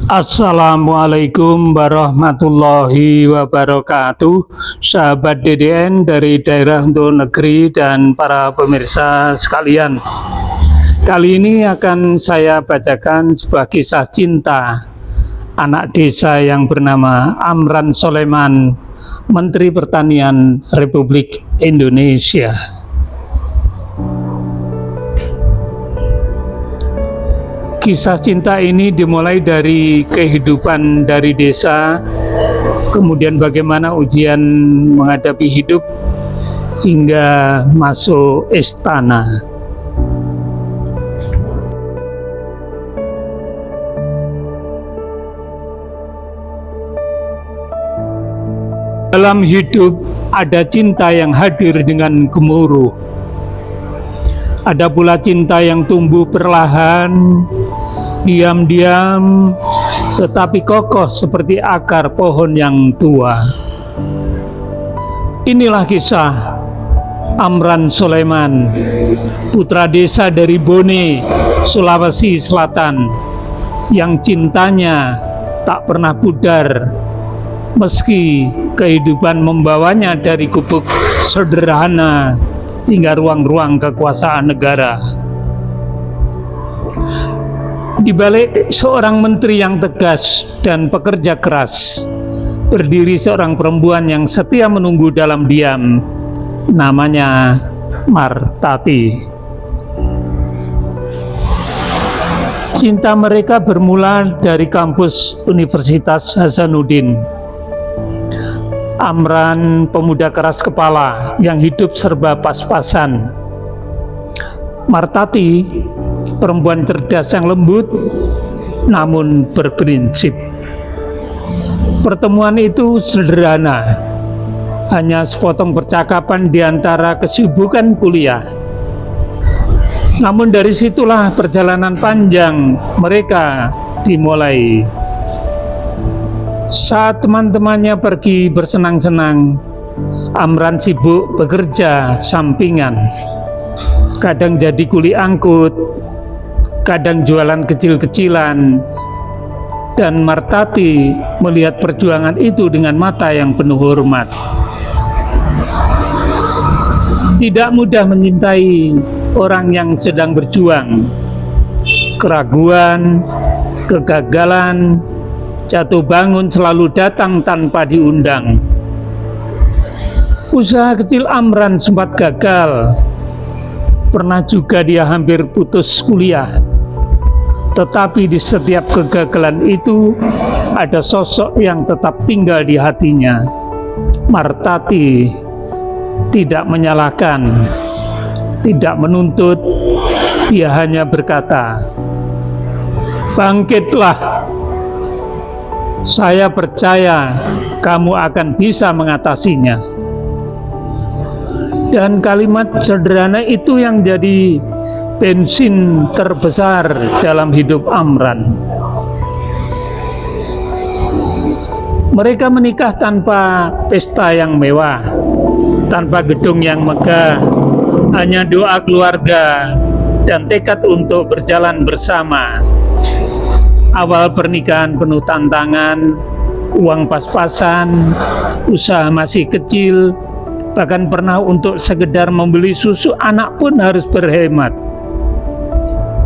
Assalamualaikum warahmatullahi wabarakatuh. Sahabat DDN dari daerah untuk negeri dan para pemirsa sekalian, kali ini akan saya bacakan sebuah kisah cinta anak desa yang bernama Amran Soleman, Menteri Pertanian Republik Indonesia. Kisah cinta ini dimulai dari kehidupan dari desa, kemudian bagaimana ujian menghadapi hidup, hingga masuk istana. Dalam hidup ada cinta yang hadir dengan gemuruh. Ada pula cinta yang tumbuh perlahan, diam-diam, tetapi kokoh seperti akar pohon yang tua. Inilah kisah Amran Soleman, putra desa dari Bone, Sulawesi Selatan, yang cintanya tak pernah pudar, meski kehidupan membawanya dari gubuk sederhana hingga ruang-ruang kekuasaan negara. Di balik seorang menteri yang tegas dan pekerja keras, berdiri seorang perempuan yang setia menunggu dalam diam, namanya Martati. Cinta mereka bermula dari kampus Universitas Hasanuddin. Amran pemuda keras kepala yang hidup serba pas-pasan. Martati perempuan cerdas yang lembut namun berprinsip. Pertemuan itu sederhana, hanya sepotong percakapan di antara kesibukan kuliah. Namun dari situlah perjalanan panjang mereka dimulai. Saat teman-temannya pergi bersenang-senang, Amran sibuk bekerja sampingan. Kadang jadi kuli angkut, kadang jualan kecil-kecilan, dan Martati melihat perjuangan itu dengan mata yang penuh hormat. Tidak mudah mencintai orang yang sedang berjuang. Keraguan, kegagalan, jatuh bangun selalu datang tanpa diundang. Usaha kecil Amran sempat gagal. Pernah juga dia hampir putus kuliah. Tetapi di setiap kegagalan itu ada sosok yang tetap tinggal di hatinya. Martati tidak menyalahkan, tidak menuntut, dia hanya berkata, "Bangkitlah. Saya percaya kamu akan bisa mengatasinya." Dan kalimat sederhana itu yang jadi bensin terbesar dalam hidup Amran. Mereka menikah tanpa pesta yang mewah, tanpa gedung yang megah, hanya doa keluarga dan tekad untuk berjalan bersama. Awal pernikahan penuh tantangan, uang pas-pasan, usaha masih kecil, bahkan pernah untuk sekedar membeli susu anak pun harus berhemat.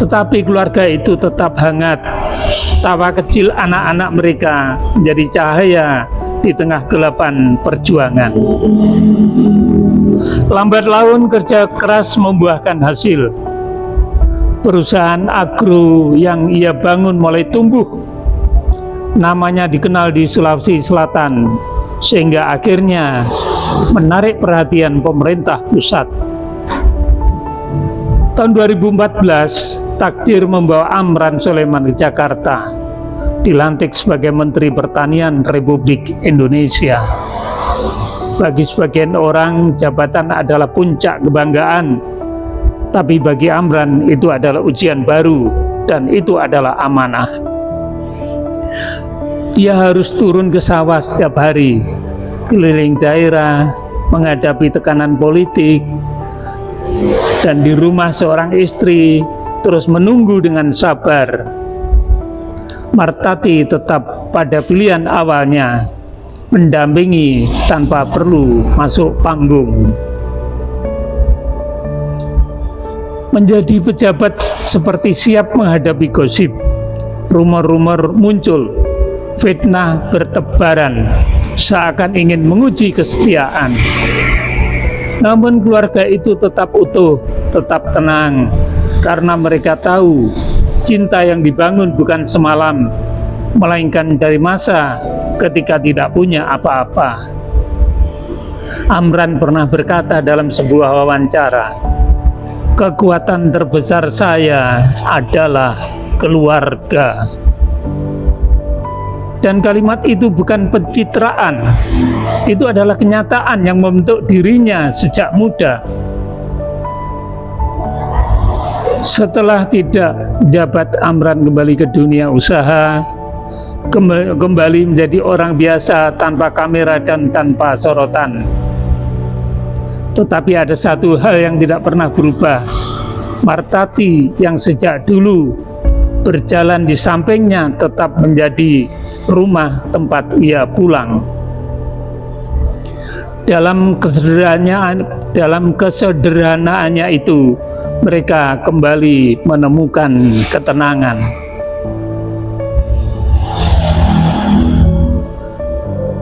Tetapi keluarga itu tetap hangat. Tawa kecil anak-anak mereka menjadi cahaya di tengah gelapan perjuangan. Lambat laun kerja keras membuahkan hasil. Perusahaan agro yang ia bangun mulai tumbuh. Namanya dikenal di Sulawesi Selatan, sehingga akhirnya menarik perhatian pemerintah pusat. Tahun 2014, takdir membawa Amran Soleman ke Jakarta, dilantik sebagai Menteri Pertanian Republik Indonesia. Bagi sebagian orang, jabatan adalah puncak kebanggaan. Tapi bagi Amran itu adalah ujian baru, dan itu adalah amanah. Dia harus turun ke sawah setiap hari, keliling daerah, menghadapi tekanan politik, dan di rumah seorang istri terus menunggu dengan sabar. Martati tetap pada pilihan awalnya, mendampingi tanpa perlu masuk panggung. Menjadi pejabat seperti siap menghadapi gosip, rumor-rumor muncul, fitnah bertebaran, seakan ingin menguji kesetiaan. Namun keluarga itu tetap utuh, tetap tenang, karena mereka tahu cinta yang dibangun bukan semalam, melainkan dari masa ketika tidak punya apa-apa. Amran pernah berkata dalam sebuah wawancara, "Kekuatan terbesar saya adalah keluarga." Dan kalimat itu bukan pencitraan, itu adalah kenyataan yang membentuk dirinya sejak muda. Setelah tidak jabat, Amran kembali ke dunia usaha, kembali menjadi orang biasa tanpa kamera dan tanpa sorotan. Tetapi ada satu hal yang tidak pernah berubah. Martati yang sejak dulu berjalan di sampingnya tetap menjadi rumah tempat ia pulang. Dalam kesederhanaannya itu, mereka kembali menemukan ketenangan.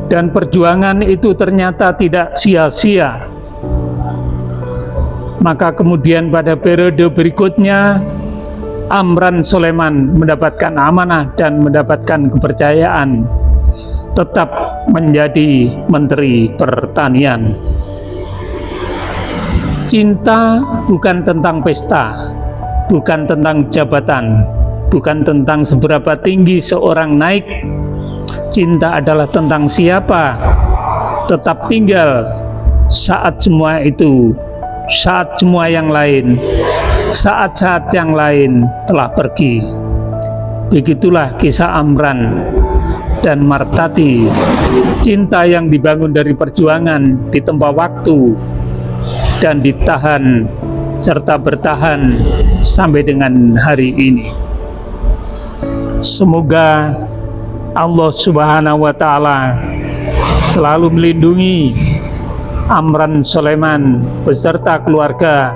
Dan perjuangan itu ternyata tidak sia-sia. Maka kemudian pada periode berikutnya, Amran Sulaiman mendapatkan amanah dan mendapatkan kepercayaan tetap menjadi Menteri Pertanian. Cinta bukan tentang pesta, bukan tentang jabatan, bukan tentang seberapa tinggi seorang naik. Cinta adalah tentang siapa tetap tinggal saat semua itu, saat semua yang lain, saat-saat yang lain telah pergi. Begitulah kisah Amran dan Martati, cinta yang dibangun dari perjuangan di tempa waktu dan ditahan serta bertahan sampai dengan hari ini. Semoga Allah Subhanahu wa Ta'ala selalu melindungi Amran Sulaiman beserta keluarga,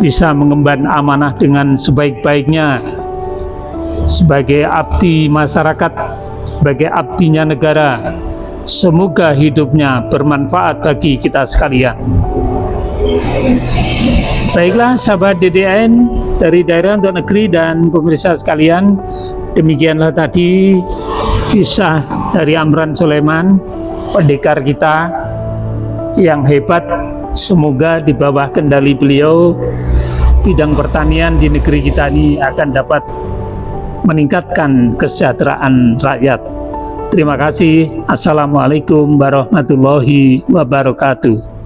bisa mengemban amanah dengan sebaik-baiknya sebagai abdi masyarakat, sebagai abdinya negara. Semoga hidupnya bermanfaat bagi kita sekalian. Baiklah sahabat DDN dari daerah untuk negeri dan pemirsa sekalian, demikianlah tadi kisah dari Amran Sulaiman, pendekar kita yang hebat. Semoga di bawah kendali beliau, bidang pertanian di negeri kita ini akan dapat meningkatkan kesejahteraan rakyat. Terima kasih. Assalamualaikum warahmatullahi wabarakatuh.